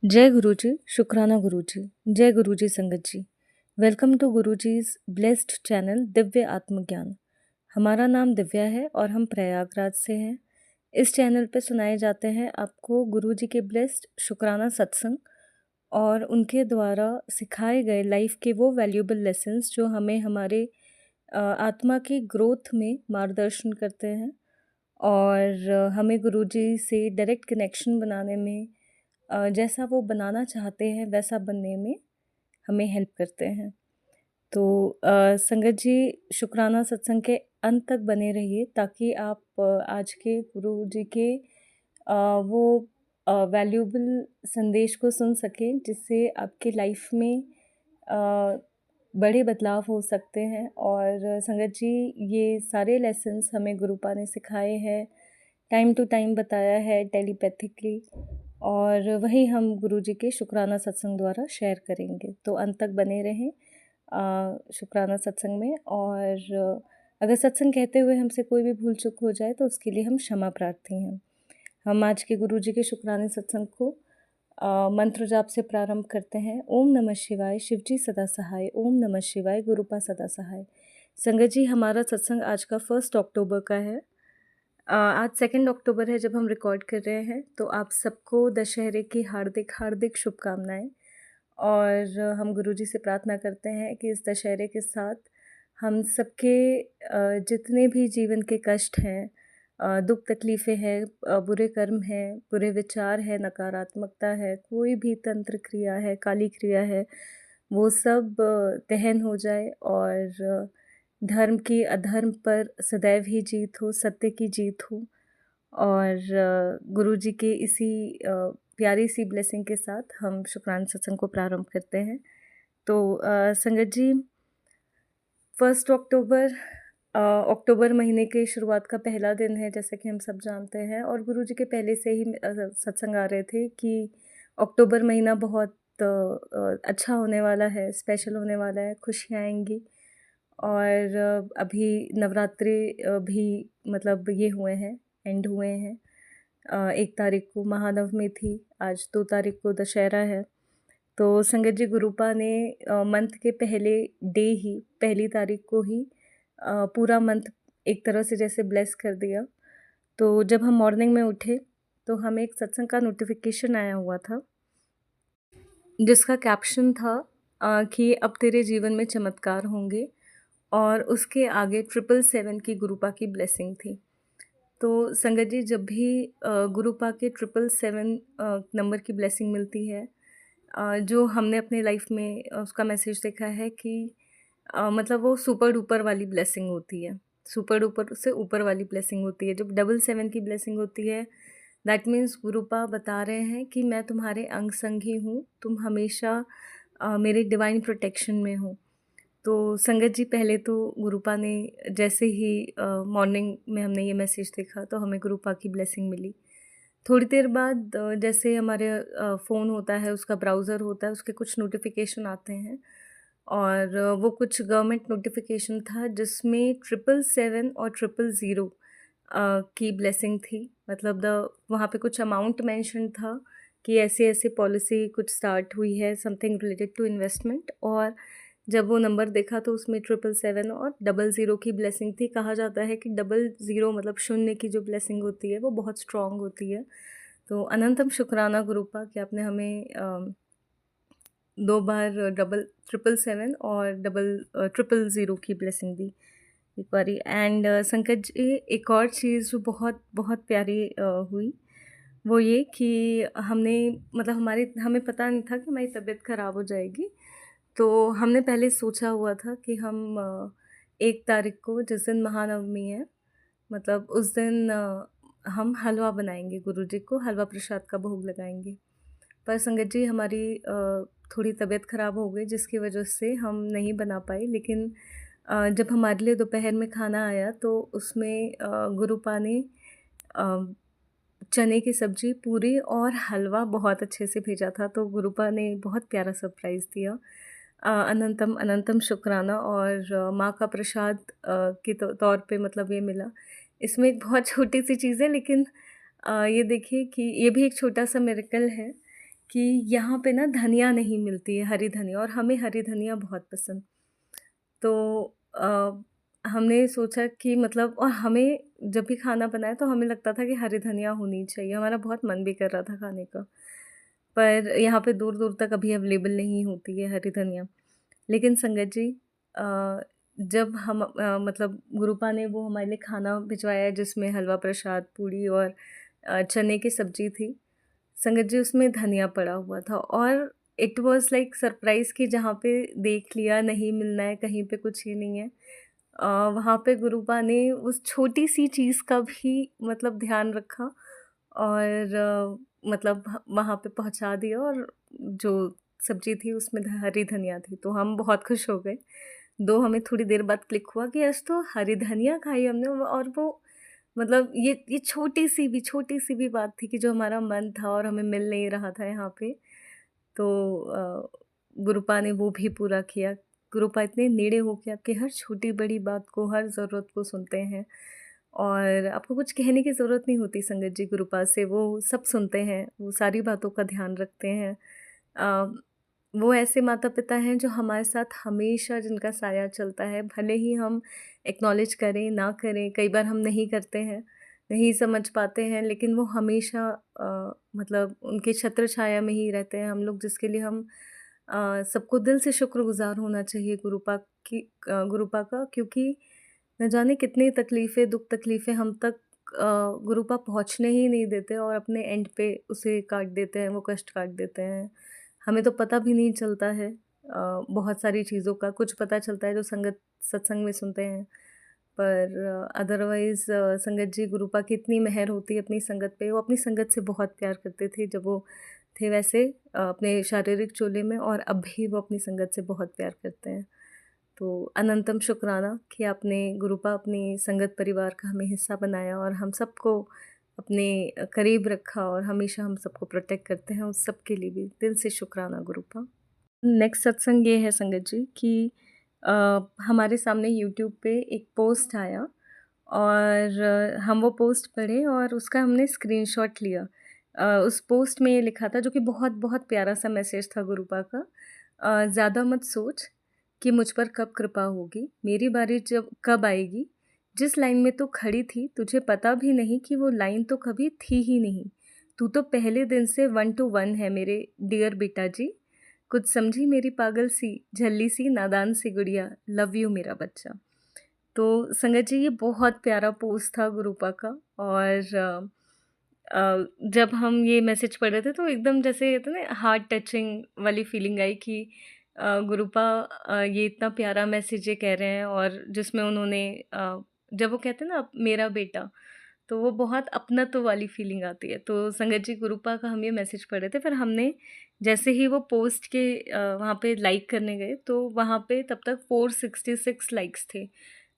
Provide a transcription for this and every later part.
जय गुरुजी, शुक्राना गुरुजी, जय गुरुजी संगत जी। Welcome to Guruji's blessed channel दिव्य आत्मज्ञान। हमारा नाम दिव्या है और हम प्रयागराज से हैं। इस चैनल पे सुनाए जाते हैं आपको गुरुजी के ब्लेस्ड शुक्राना सत्संग और उनके द्वारा सिखाए गए लाइफ के वो वैल्यूएबल लेसन्स जो हमें हमारे आत्मा की ग्रोथ में मार्गदर्शन करते हैं और हमें गुरुजी से डायरेक्ट कनेक्शन बनाने में जैसा वो बनाना चाहते हैं वैसा बनने में हमें हेल्प करते हैं। तो संगत जी, शुक्राना सत्संग के अंत तक बने रहिए ताकि आप आज के गुरु जी के वो वैल्यूएबल संदेश को सुन सकें जिससे आपके लाइफ में बड़े बदलाव हो सकते हैं। और संगत जी, ये सारे लेसन्स हमें गुरुपा ने सिखाए हैं, टाइम टू टाइम बताया है टेलीपैथिकली, और वही हम गुरुजी के शुक्राना सत्संग द्वारा शेयर करेंगे। तो अंत तक बने रहें शुक्राना सत्संग में। और अगर सत्संग कहते हुए हमसे कोई भी भूल चूक हो जाए तो उसके लिए हम क्षमा प्रार्थी हैं। हम आज के गुरुजी के शुक्राने सत्संग को मंत्र जाप से प्रारंभ करते हैं। ओम नमः शिवाय, शिवजी सदा सहाय। ओम नमः शिवाय, गुरुपा सदा सहाय। संगत जी, हमारा सत्संग आज का 1 अक्टूबर का है। आज 2 अक्टूबर है जब हम रिकॉर्ड कर रहे हैं। तो आप सबको दशहरे की हार्दिक हार्दिक शुभकामनाएं। और हम गुरुजी से प्रार्थना करते हैं कि इस दशहरे के साथ हम सबके जितने भी जीवन के कष्ट हैं, दुख तकलीफ़ें हैं, बुरे कर्म हैं, बुरे विचार है, नकारात्मकता है, कोई भी तंत्र क्रिया है, काली क्रिया है, वो सब दहन हो जाए और धर्म की अधर्म पर सदैव ही जीत हो, सत्य की जीत हो। और गुरुजी के इसी प्यारी सी ब्लेसिंग के साथ हम शुक्राना सत्संग को प्रारंभ करते हैं। तो संगत जी, 1 अक्टूबर महीने के शुरुआत का पहला दिन है, जैसे कि हम सब जानते हैं। और गुरुजी के पहले से ही सत्संग आ रहे थे कि अक्टूबर महीना बहुत अच्छा होने वाला है, स्पेशल होने वाला है, खुशियाँ आएंगी। और अभी नवरात्रि भी मतलब ये हुए हैं, एंड हुए हैं। 1 तारीख को महानवमी थी, आज 2 तारीख को दशहरा है। तो संगत जी, गुरुपा ने मंथ के पहले डे ही, पहली तारीख को ही पूरा मंथ एक तरह से जैसे ब्लेस कर दिया। तो जब हम मॉर्निंग में उठे तो हमें एक सत्संग का नोटिफिकेशन आया हुआ था जिसका कैप्शन था कि अब तेरे जीवन में चमत्कार होंगे, और उसके आगे 777 की गुरुपा की ब्लेसिंग थी। तो संगत जी, जब भी गुरुपा के 777 नंबर की ब्लेसिंग मिलती है, जो हमने अपने लाइफ में उसका मैसेज देखा है कि मतलब वो सुपर डुपर वाली ब्लेसिंग होती है, सुपर डुपर से ऊपर वाली ब्लेसिंग होती है। जब 777 की ब्लेसिंग होती है, दैट मीन्स गुरुपा बता रहे हैं कि मैं तुम्हारे अंग संग ही हूँ, तुम हमेशा मेरे डिवाइन प्रोटेक्शन में हो। तो संगत जी, पहले तो गुरुपा ने जैसे ही मॉर्निंग में हमने ये मैसेज देखा तो हमें गुरुपा की ब्लेसिंग मिली। थोड़ी देर बाद जैसे हमारे फ़ोन होता है, उसका ब्राउज़र होता है, उसके कुछ नोटिफिकेशन आते हैं। और वो कुछ गवर्नमेंट नोटिफिकेशन था जिसमें 777 और 000 की ब्लेसिंग थी। मतलब वहाँ पे कुछ अमाउंट मेंशन था कि ऐसे ऐसे पॉलिसी कुछ स्टार्ट हुई है, समथिंग रिलेटेड टू इन्वेस्टमेंट। और जब वो नंबर देखा तो उसमें 777 और 00 की ब्लेसिंग थी। कहा जाता है कि 00 मतलब शून्य की जो ब्लेसिंग होती है वो बहुत स्ट्रॉन्ग होती है। तो अनंतम शुक्राना गुरुपा कि आपने हमें 2 बार 777 और 000 की ब्लेसिंग दी एक बारी। एंड संकट जी, एक और चीज़ जो बहुत बहुत प्यारी हुई वो ये कि हमने मतलब हमें पता नहीं था कि हमारी तबीयत ख़राब हो जाएगी। तो हमने पहले सोचा हुआ था कि हम 1 तारीख को, जिस दिन महानवमी है, मतलब उस दिन हम हलवा बनाएंगे, गुरुजी को हलवा प्रसाद का भोग लगाएंगे। पर संगत जी, हमारी थोड़ी तबीयत ख़राब हो गई जिसकी वजह से हम नहीं बना पाए। लेकिन जब हमारे लिए दोपहर में खाना आया तो उसमें गुरुपा ने चने की सब्ज़ी, पूरी और हलवा बहुत अच्छे से भेजा था। तो गुरुपा ने बहुत प्यारा सरप्राइज़ दिया। अनंतम अनंतम शुक्राना। और माँ का प्रसाद के तौर पे मतलब ये मिला। इसमें एक बहुत छोटी सी चीज़ है, लेकिन ये देखिए कि ये भी एक छोटा सा मिरेकल है कि यहाँ पे ना धनिया नहीं मिलती है, हरी धनिया, और हमें हरी धनिया बहुत पसंद। तो हमने सोचा कि मतलब, और हमें जब भी खाना बनाए तो हमें लगता था कि हरी धनिया होनी चाहिए, हमारा बहुत मन भी कर रहा था खाने का। पर यहाँ पे दूर-दूर तक अभी अवेलेबल नहीं होती है हरी धनिया। लेकिन संगत जी, अ, जब हम मतलब गुरुपा ने वो हमारे लिए खाना भिजवाया जिसमें हलवा प्रसाद, पूड़ी और चने की सब्ज़ी थी। संगत जी, उसमें धनिया पड़ा हुआ था, और इट वाज़ लाइक सरप्राइज़ कि जहाँ पे देख लिया नहीं मिलना है, कहीं पे कुछ ही नहीं है। वहाँ पे गुरुपा ने उस छोटी-सी चीज़ का भी मतलब ध्यान रखा, और मतलब वहाँ पे पहुँचा दिया, और जो सब्ज़ी थी उसमें हरी धनिया थी, तो हम बहुत खुश हो गए। दो हमें थोड़ी देर बाद क्लिक हुआ कि आज तो हरी धनिया खाई हमने, और वो मतलब ये छोटी-सी भी बात थी कि जो हमारा मन था और हमें मिल नहीं रहा था यहाँ पे, तो गुरुपा ने वो भी पूरा किया। गुरुपा इतने नेड़े होके आपकी हर छोटी-बड़ी बात को, हर ज़रूरत को सुनते हैं, और आपको कुछ कहने की ज़रूरत नहीं होती संगत जी गुरुपा से, वो सब सुनते हैं, वो सारी बातों का ध्यान रखते हैं। अ, वो ऐसे माता-पिता हैं जो हमारे साथ हमेशा, जिनका साया चलता है, भले ही हम एक्नॉलेज करें, ना करें, कई बार हम नहीं करते हैं, नहीं समझ पाते हैं, लेकिन वो हमेशा मतलब उनकी छत्र छाया में ही रहते हैं हम लोग, जिसके लिए हम सबको दिल से शुक्रगुज़ार होना चाहिए गुरुपा का, क्योंकि न जाने कितनी तकलीफ़ें, दुःख तकलीफ़ें हम तक गुरुपा पहुँचने ही नहीं देते, और अपने एंड पे उसे काट देते हैं, वो कष्ट काट देते हैं। हमें तो पता भी नहीं चलता है बहुत सारी चीज़ों का, कुछ पता चलता है जो संगत सत्संग में सुनते हैं। पर अदरवाइज़ संगत जी, गुरुपा की इतनी मेहर होती है अपनी संगत पे, वो अपनी संगत से बहुत प्यार करते थे जब वो थे वैसे अपने शारीरिक चोले में, और अब भी वो अपनी संगत से बहुत प्यार करते हैं। तो अनंतम शुक्राना कि आपने गुरुपा अपनी संगत परिवार का हमें हिस्सा बनाया, और हम सबको अपने करीब रखा, और हमेशा हम सबको प्रोटेक्ट करते हैं, उस सब के लिए भी दिल से शुक्राना गुरुपा। नेक्स्ट सत्संग ये है संगत जी कि अ, हमारे सामने यूट्यूब पे एक पोस्ट आया, और हम वो पोस्ट पढ़े और उसका हमने स्क्रीनशॉट लिया। उस पोस्ट में ये लिखा था, जो कि बहुत बहुत प्यारा सा मैसेज था गुरुपा का। ज़्यादा मत सोच कि मुझ पर कब कृपा होगी, मेरी बारी जब कब आएगी। जिस लाइन में तू खड़ी थी तुझे पता भी नहीं कि वो लाइन तो कभी थी ही नहीं। तू तो पहले दिन से 1 टू 1 है मेरे डियर बेटा जी। कुछ समझी मेरी पागल सी, झल्ली सी, नादान सी गुड़िया, लव यू मेरा बच्चा। तो संगत जी, ये बहुत प्यारा पोस्ट था गुरुपा का, और जब हम ये मैसेज पढ़ रहे थे तो एकदम जैसे कहते हैं ना, हार्ट टचिंग वाली फीलिंग आई कि गुरुपा ये इतना प्यारा मैसेज ये कह रहे हैं, और जिसमें उन्होंने जब वो कहते हैं ना मेरा बेटा, तो वो बहुत अपनत्व वाली फीलिंग आती है। तो संगत जी, गुरुपा का हम ये मैसेज पढ़ रहे थे, फिर हमने जैसे ही वो पोस्ट के वहाँ पे लाइक करने गए, तो वहाँ पे तब तक 466 लाइक्स थे।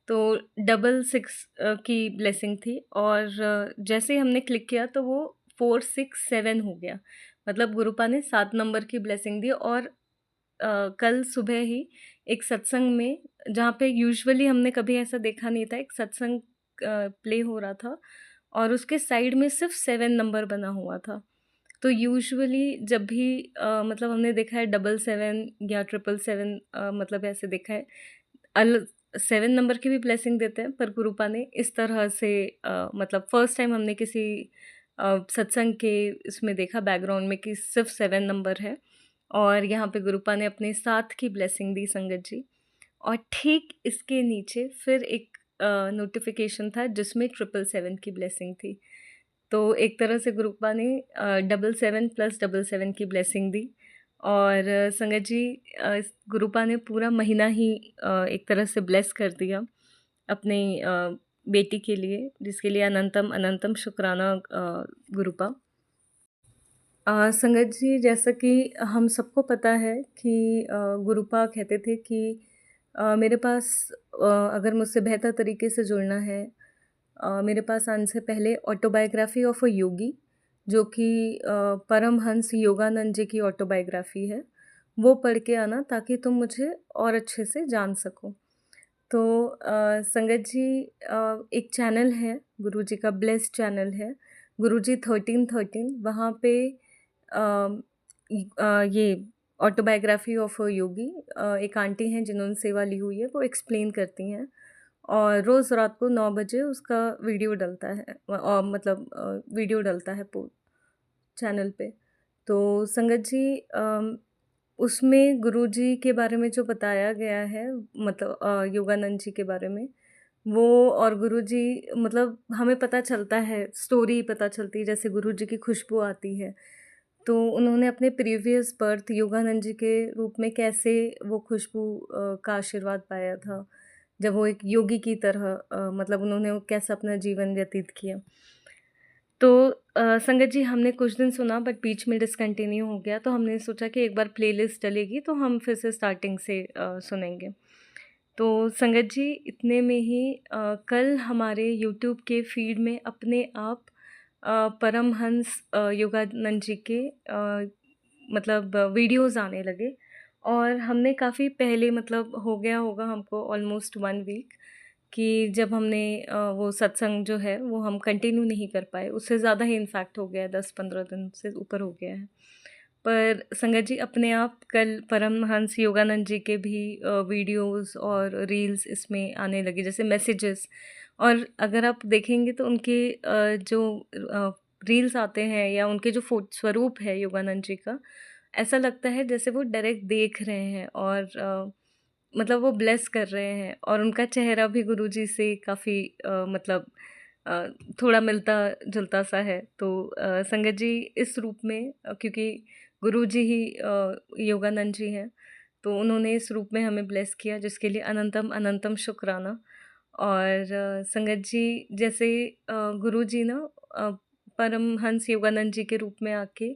तो डबल 6 की ब्लेसिंग थी, और जैसे ही हमने क्लिक किया तो वो 467 हो गया। मतलब गुरुपा ने 7 नंबर की ब्लेसिंग दी, और कल सुबह ही एक सत्संग में, जहाँ पे यूजुअली हमने कभी ऐसा देखा नहीं था, एक सत्संग प्ले हो रहा था, और उसके साइड में सिर्फ 7 नंबर बना हुआ था। तो यूजुअली जब भी मतलब हमने देखा है डबल 7 या ट्रिपल 7, मतलब ऐसे देखा है, अल 7 नंबर की भी ब्लेसिंग देते हैं, पर गुरुपा ने इस तरह से मतलब फर्स्ट टाइम हमने किसी सत्संग के इसमें देखा बैकग्राउंड में कि सिर्फ 7 नंबर है, और यहाँ पे गुरुपा ने अपने साथ की ब्लेसिंग दी संगत जी। और ठीक इसके नीचे फिर एक नोटिफिकेशन था जिसमें 777 की ब्लेसिंग थी। तो एक तरह से गुरुपा ने 77 प्लस 77 की ब्लेसिंग दी, और संगत जी, गुरुपा ने पूरा महीना ही एक तरह से ब्लेस कर दिया अपनी बेटी के लिए, जिसके लिए अनंतम अनंतम शुक्राना गुरुपा। संगत जी, जैसा कि हम सबको पता है कि गुरुपा कहते थे कि मेरे पास अगर मुझसे बेहतर तरीके से जुड़ना है, मेरे पास आने से पहले ऑटोबायोग्राफी ऑफ अ योगी, जो कि परमहंस योगानंद जी की ऑटोबायोग्राफी है, वो पढ़ के आना, ताकि तुम मुझे और अच्छे से जान सको। तो संगत जी, एक चैनल है गुरुजी का, ब्लेस्ड चैनल है, गुरुजी 1313, वहाँ पे ये ऑटोबायोग्राफी ऑफ अ योगी, एक आंटी हैं जिन्होंने सेवा ली हुई है, वो एक्सप्लेन करती हैं और रोज़ रात को 9 बजे उसका वीडियो डलता है, और मतलब वीडियो डलता है चैनल पे। तो संगत जी, उसमें गुरुजी के बारे में जो बताया गया है, मतलब योगानंद जी के बारे में, वो और गुरुजी, मतलब हमें पता चलता है, स्टोरी पता चलती है, जैसे गुरुजी की खुशबू आती है। तो उन्होंने अपने प्रीवियस बर्थ योगानंद जी के रूप में कैसे वो खुशबू का आशीर्वाद पाया था, जब वो एक योगी की तरह, मतलब उन्होंने वो कैसा अपना जीवन व्यतीत किया। तो संगत जी, हमने कुछ दिन सुना बट बीच में डिसकंटिन्यू हो गया, तो हमने सोचा कि एक बार प्लेलिस्ट डलेगी तो हम फिर से स्टार्टिंग से सुनेंगे। तो संगत जी, इतने में ही कल हमारे यूट्यूब के फीड में अपने आप परमहंस योगानंद जी के मतलब वीडियोज़ आने लगे, और हमने काफ़ी पहले, मतलब हो गया होगा हमको ऑलमोस्ट 1 वीक, कि जब हमने वो सत्संग जो है वो हम कंटिन्यू नहीं कर पाए, उससे ज़्यादा ही इनफैक्ट हो गया है, 10-15 दिन से ऊपर हो गया है। पर संगत जी, अपने आप कल परमहंस योगानंद जी के भी वीडियोज़ और रील्स इसमें आने लगे, जैसे मैसेजेस। और अगर आप देखेंगे तो उनके जो रील्स आते हैं या उनके जो स्वरूप है योगानंद जी का, ऐसा लगता है जैसे वो डायरेक्ट देख रहे हैं, और मतलब वो ब्लेस कर रहे हैं, और उनका चेहरा भी गुरुजी से काफ़ी मतलब अ, थोड़ा मिलता-जुलता सा है। तो संगत जी, इस रूप में, क्योंकि गुरुजी ही योगानंद जी हैं, तो उन्होंने इस रूप में हमें ब्लेस किया, जिसके लिए अनंतम अनंतम शुक्राना। और संगत जी, जैसे गुरुजी ना अ, परमहंस योगानंद जी के रूप में आके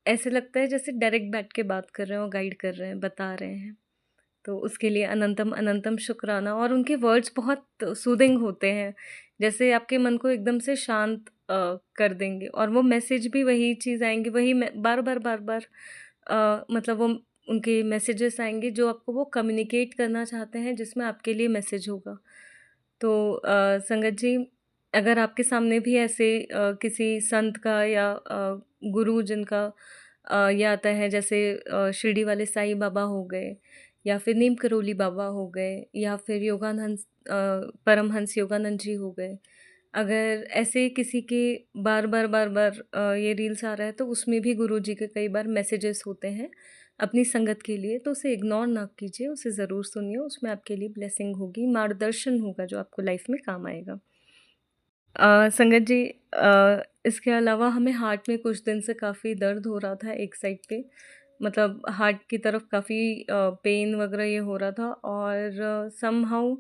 ऐसे लगता है जैसे डायरेक्ट बैठ के बात कर रहे हैं और गाइड कर रहे हैं, बता रहे हैं। तो उसके लिए अनंतम अनंतम शुक्राना। और उनके वर्ड्स बहुत सूदिंग होते हैं, जैसे आपके मन को एकदम से शांत कर देंगे, और वो मैसेज भी वही चीज़ आएँगी, वही बार-बार मतलब वो उनके मैसेजेस आएँगे जो आपको वो कम्युनिकेट करना चाहते हैं, जिसमें आपके लिए मैसेज होगा। तो संगत जी, अगर आपके सामने भी ऐसे किसी संत का या गुरु जिनका ये आता है, जैसे शिरडी वाले साईं बाबा हो गए, या फिर नीम करोली बाबा हो गए, या फिर परमहंस योगानंद जी हो गए। अगर ऐसे किसी के बार-बार ये रील्स आ रहा है, तो उसमें भी गुरुजी के कई बार मैसेजेस होते हैं अपनी संगत के लिए, तो उसे इग्नोर ना कीजिए, उसे ज़रूर सुनिए, उसमें आपके लिए ब्लेसिंग होगी, मार्गदर्शन होगा जो आपको लाइफ में काम आएगा। संगत जी, इसके अलावा हमें हार्ट में कुछ दिन से काफ़ी दर्द हो रहा था एक साइड पे, मतलब हार्ट की तरफ काफ़ी पेन वगैरह ये हो रहा था, और समहाउ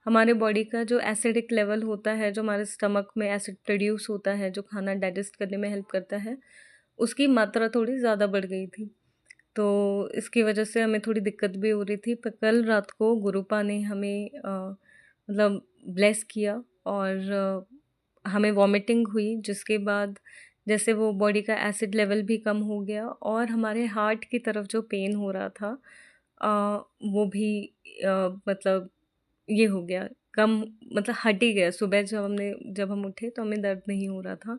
हमारे बॉडी का जो एसिडिक लेवल होता है, जो हमारे स्टमक में एसिड प्रोड्यूस होता है, जो खाना डाइजेस्ट करने में हेल्प करता है, उसकी मात्रा थोड़ी ज़्यादा बढ़ गई थी। तो इसकी वजह से हमें थोड़ी दिक्कत भी हो रही थी, पर कल रात को गुरुपा ने हमें मतलब ब्लेस किया, और हमें वॉमिटिंग हुई, जिसके बाद जैसे वो बॉडी का एसिड लेवल भी कम हो गया, और हमारे हार्ट की तरफ जो पेन हो रहा था अ, वो भी मतलब ये हो गया कम, मतलब हट ही गया। सुबह जब हम उठे तो हमें दर्द नहीं हो रहा था।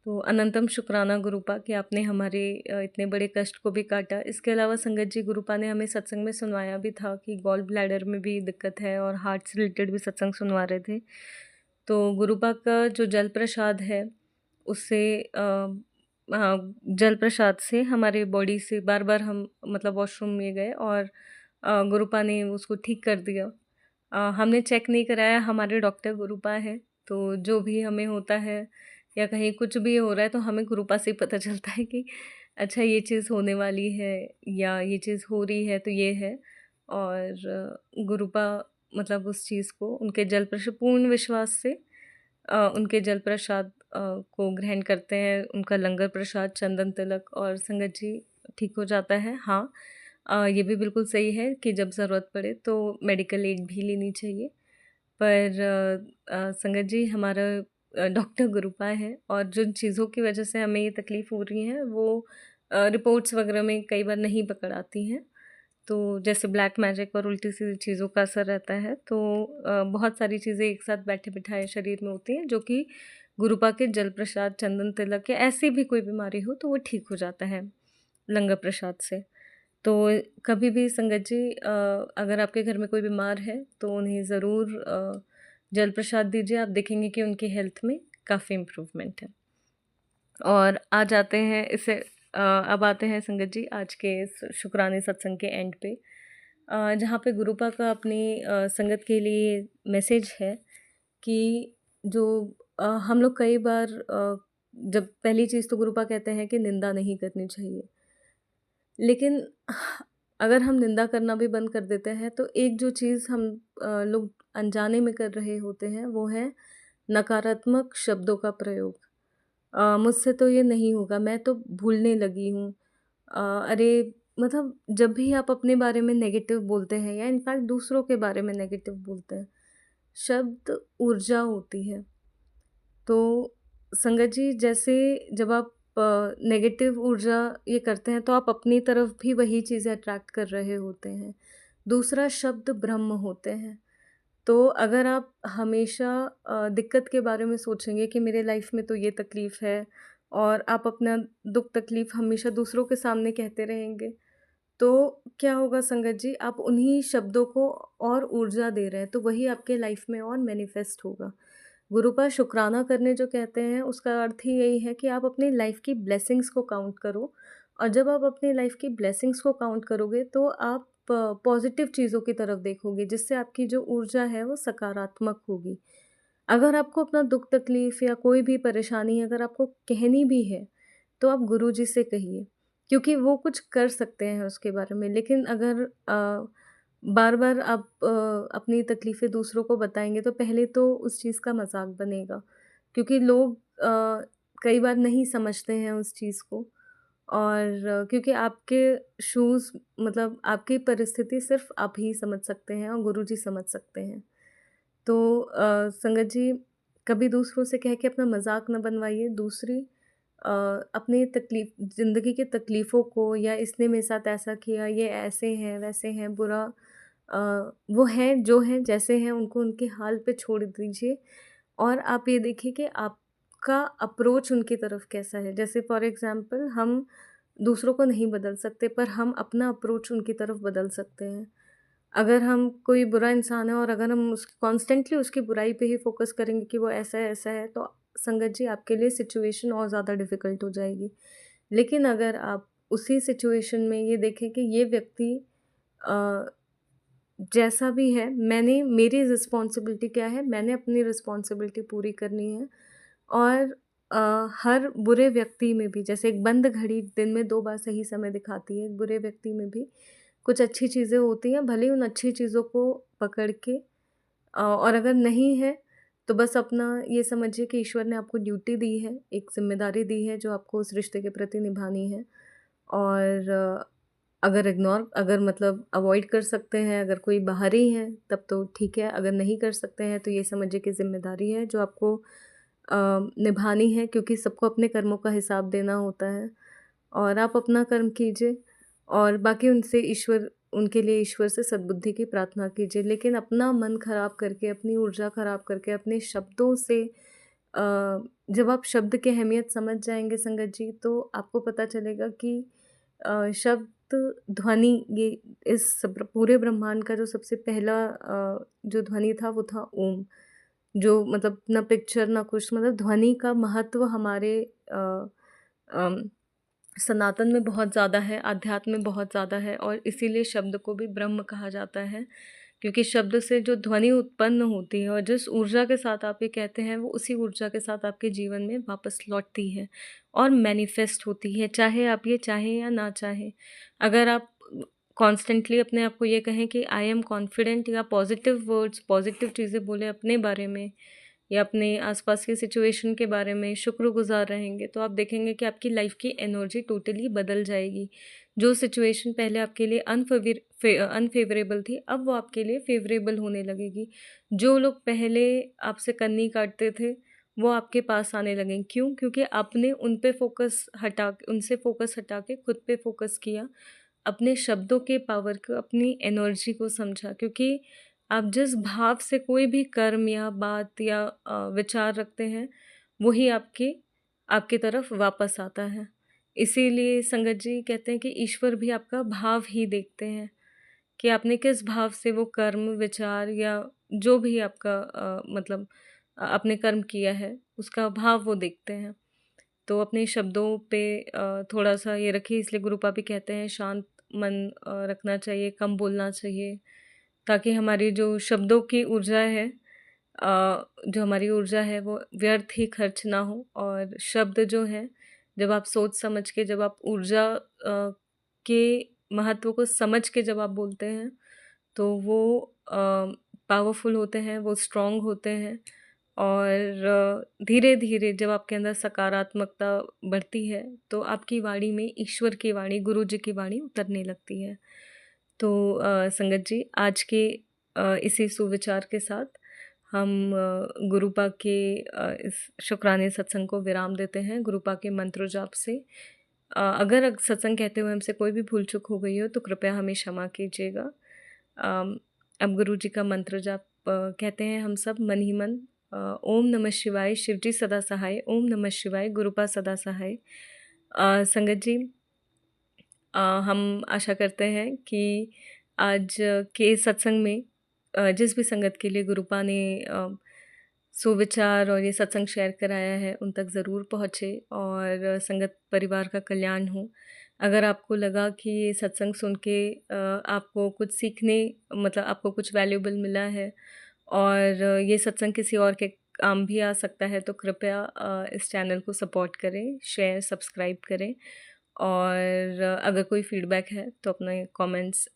तो अनंतम शुक्राना गुरुपा कि आपने हमारे इतने बड़े कष्ट को भी काटा। इसके अलावा संगत जी, गुरुपा ने हमें सत्संग में सुनवाया भी था कि गॉल ब्लैडर में भी दिक्कत है, और हार्ट से रिलेटेड भी सत्संग सुनवा रहे थे। तो गुरुपा का जो जल प्रसाद है, उससे जल प्रसाद से हमारे बॉडी से बार-बार हम मतलब वॉशरूम में गए, और गुरुपा ने उसको ठीक कर दिया। हमने चेक नहीं कराया, हमारे डॉक्टर गुरुपा हैं, तो जो भी हमें होता है या कहीं कुछ भी हो रहा है, तो हमें गुरुपा से ही पता चलता है कि अच्छा ये चीज़ होने वाली है, या ये चीज़ हो रही है तो ये है। और गुरुपा मतलब उस चीज़ को उनके पूर्ण विश्वास से उनके जल प्रसाद को ग्रहण करते हैं, उनका लंगर प्रसाद, चंदन तिलक, और संगत जी ठीक हो जाता है। हाँ, ये भी बिल्कुल सही है कि जब ज़रूरत पड़े तो मेडिकल एड भी लेनी चाहिए। पर संगत जी, हमारा डॉक्टर गुरुपा है, और जिन चीज़ों की वजह से हमें ये तकलीफ़ हो रही है, वो रिपोर्ट्स वगैरह में कई बार नहीं पकड़ आती हैं। तो जैसे ब्लैक मैजिक और उल्टी-सीधी चीज़ों का असर रहता है, तो बहुत सारी चीज़ें एक साथ बैठे-बिठाए शरीर में होती हैं, जो कि गुरुपा के जल प्रसाद, चंदन तिलक या ऐसी भी कोई बीमारी हो तो वो ठीक हो जाता है। लंगर प्रसाद से। तो कभी भी संगत जी अगर आपके घर में कोई बीमार है तो उन्हें ज़रूर जल प्रसाद दीजिए, आप देखेंगे कि उनकी हेल्थ में काफ़ी इम्प्रूवमेंट है। और आ जाते हैं अब आते हैं संगत जी आज के इस शुक्राने सत्संग के एंड पे, जहाँ पे गुरुपा का अपनी संगत के लिए मैसेज है कि जो हम लोग कई बार जब पहली चीज़ तो गुरुपा कहते हैं कि निंदा नहीं करनी चाहिए। लेकिन अगर हम निंदा करना भी बंद कर देते हैं तो एक जो चीज़ हम लोग अनजाने में कर रहे होते हैं वो है नकारात्मक शब्दों का प्रयोग। मुझसे तो ये नहीं होगा, मैं तो भूलने लगी हूँ। अरे मतलब जब भी आप अपने बारे में नेगेटिव बोलते हैं या इनफैक्ट दूसरों के बारे में नेगेटिव बोलते हैं, शब्द ऊर्जा होती है। तो संगत जी जैसे जब आप नेगेटिव ऊर्जा ये करते हैं तो आप अपनी तरफ भी वही चीज़ें अट्रैक्ट कर रहे होते हैं। दूसरा शब्द ब्रह्म होते हैं। तो अगर आप हमेशा दिक्कत के बारे में सोचेंगे कि मेरे लाइफ में तो ये तकलीफ़ है और आप अपना दुःख तकलीफ़ हमेशा दूसरों के सामने कहते रहेंगे, तो क्या होगा संगत जी, आप उन्हीं शब्दों को और ऊर्जा दे रहे हैं, तो वही आपके लाइफ में और मैनिफेस्ट होगा। गुरु का शुक्राना करने जो कहते हैं, उसका अर्थ ही यही है कि आप अपनी लाइफ की ब्लेसिंग्स को काउंट करो और जब आप अपनी लाइफ की ब्लेसिंग्स को काउंट करोगे, तो आप पॉज़िटिव चीज़ों की तरफ देखोगे, जिससे आपकी जो ऊर्जा है, वो सकारात्मक होगी। अगर आपको अपना दुःख तकलीफ़ या कोई भी परेशानी अगर आपको कहनी भी है, तो आप गुरुजी से कहिए, क्योंकि वो कुछ कर सकते हैं उसके बारे में। लेकिन अगर बार-बार आप अपनी तकलीफ़ें दूसरों को बताएँगे, तो पहले तो उस चीज़ का मज़ाक बनेगा, क्योंकि लोग कई बार नहीं समझते हैं उस चीज़ को और क्योंकि आपके शूज़ मतलब आपकी परिस्थिति सिर्फ़ आप ही समझ सकते हैं और गुरुजी समझ सकते हैं। तो संगत जी कभी दूसरों से कह के अपना मज़ाक ना बनवाइए। दूसरी अपनी ज़िंदगी की तकलीफ़ों को या इसने मेरे साथ ऐसा किया, ये ऐसे हैं, वैसे हैं, बुरा वो हैं, जो हैं, जैसे हैं उनको उनके हाल पे छोड़ दीजिए और आप ये देखिए कि आपका अप्रोच उनकी तरफ कैसा है। जैसे फॉर एग्ज़ाम्पल हम दूसरों को नहीं बदल सकते पर हम अपना अप्रोच उनकी तरफ बदल सकते हैं। अगर हम कोई बुरा इंसान है और अगर हम कॉन्स्टेंटली उसकी बुराई पे ही फ़ोकस करेंगे कि वो ऐसा है, तो संगत जी आपके लिए सिचुएशन और ज़्यादा डिफ़िकल्ट हो जाएगी। लेकिन अगर आप उसी सिचुएशन में ये देखें कि ये व्यक्ति अ, जैसा भी है मेरी रिस्पॉन्सिबिलिटी क्या है, मैंने अपनी रिस्पॉन्सिबिलिटी पूरी करनी है और हर बुरे व्यक्ति में भी जैसे एक बंद घड़ी दिन में 2 बार सही समय दिखाती है, एक बुरे व्यक्ति में भी कुछ अच्छी चीज़ें होती हैं, भले ही उन अच्छी चीज़ों को पकड़ के और अगर नहीं है, तो बस अपना ये समझिए कि ईश्वर ने आपको ड्यूटी दी है, एक ज़िम्मेदारी दी है जो आपको उस रिश्ते के प्रति निभानी है और अगर मतलब अवॉइड कर सकते हैं, अगर कोई बाहरी हैं, तब तो ठीक है, अगर नहीं कर सकते हैं, तो ये समझिए कि ज़िम्मेदारी है जो आपको निभानी है क्योंकि सबको अपने कर्मों का हिसाब देना होता है और आप अपना कर्म कीजिए और बाकी उनके लिए ईश्वर से सद्बुद्धि की प्रार्थना कीजिए। लेकिन अपना मन ख़राब करके, अपनी ऊर्जा ख़राब करके, अपने शब्दों से जब आप शब्द की अहमियत समझ जाएँगे संगत जी, तो आपको पता चलेगा कि शब्द, ध्वनि ये इस पूरे ब्रह्मांड का जो सबसे पहला जो ध्वनि था वो था ओम। जो मतलब ना पिक्चर ना कुछ मतलब ध्वनि का महत्व हमारे अम, सनातन में बहुत ज़्यादा है, आध्यात्म में बहुत ज़्यादा है और इसीलिए शब्द को भी ब्रह्म कहा जाता है, क्योंकि शब्द से जो ध्वनि उत्पन्न होती है और जिस ऊर्जा के साथ आप ये कहते हैं, वो उसी ऊर्जा के साथ आपके जीवन में वापस लौटती है और मैनिफेस्ट होती है, चाहे आप ये चाहें या ना चाहें। अगर आप कॉन्स्टेंटली अपने आप को ये कहें कि आई एम कॉन्फिडेंट या पॉजिटिव वर्ड्स, पॉजिटिव चीज़ें बोलें अपने बारे में या अपने आसपास की सिचुएशन के बारे में शुक्रगुज़ार रहेंगे, तो आप देखेंगे कि आपकी लाइफ की एनर्जी टोटली बदल जाएगी। जो सिचुएशन पहले आपके लिए अनफ़ेवरेबल थी, अब वो आपके लिए फ़ेवरेबल होने लगेगी। जो लोग पहले आपसे कन्नी काटते थे, वो आपके पास आने लगेंगे। क्यों? क्योंकि आपने उनसे फ़ोकस हटा के खुद पे फ़ोकस किया, अपने शब्दों के पावर को, अपनी एनर्जी को समझा, क्योंकि आप जिस भाव से कोई भी कर्म या बात या विचार रखते हैं, वही आपकी तरफ वापस आता है। इसीलिए संगत जी कहते हैं कि ईश्वर भी आपका भाव ही देखते हैं, कि आपने किस भाव से वो कर्म, विचार या जो भी आपका मतलब आपने कर्म किया है, उसका भाव वो देखते हैं। तो अपने शब्दों पे थोड़ा-सा ये रखिए, इसलिए गुरु पापी कहते हैं शांत मन रखना चाहिए, कम बोलना चाहिए, ताकि हमारी जो शब्दों की ऊर्जा है जो हमारी ऊर्जा है वो व्यर्थ ही खर्च ना हो। और शब्द जो हैं, जब आप सोच समझ के, जब आप ऊर्जा के महत्व को समझ के जब आप बोलते हैं, तो वो पावरफुल होते हैं, वो स्ट्रॉन्ग होते हैं। और धीरे-धीरे जब आपके अंदर सकारात्मकता बढ़ती है, तो आपकी वाणी में ईश्वर की वाणी, गुरु जी की वाणी उतरने लगती है। तो संगत जी, आज के इसी सुविचार के साथ हम गुरुपा के इस शुक्राने सत्संग को विराम देते हैं, गुरुपा के मंत्र जाप से। अगर सत्संग कहते हुए हमसे कोई भी भूल-चूक हो गई हो, तो कृपया हमें क्षमा कीजिएगा। अम, अब गुरु जी का मंत्र जाप कहते हैं हम सब मन ही मन। ओम नमः शिवाय, शिवजी सदा सहाय, ओम नमः शिवाय, गुरुपा सदा सहाय। संगत जी, हम आशा करते हैं कि आज के सत्संग में जिस भी संगत के लिए गुरुपा ने सुविचार और ये सत्संग शेयर कराया है, उन तक ज़रूर पहुँचे और संगत परिवार का कल्याण हो। अगर आपको लगा कि ये सत्संग सुन के आपको कुछ सीखने, मतलब आपको कुछ वैल्यूएबल मिला है और ये सत्संग किसी और के काम भी आ सकता है, तो कृपया इस चैनल को सपोर्ट करें, शेयर, सब्सक्राइब करें। और अगर कोई फीडबैक है तो अपने कमेंट्स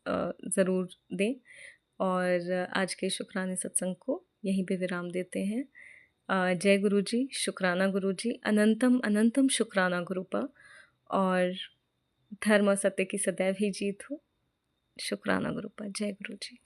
ज़रूर दें। और आज के शुक्राने सत्संग को यहीं पे विराम देते हैं। जय गुरु जी, शुक्राना गुरु जी, अनंतम अनंतम शुक्राना गुरुपा। और धर्म और सत्य की सदैव ही जीत हो। शुक्राना गुरुपा। जय गुरु जी।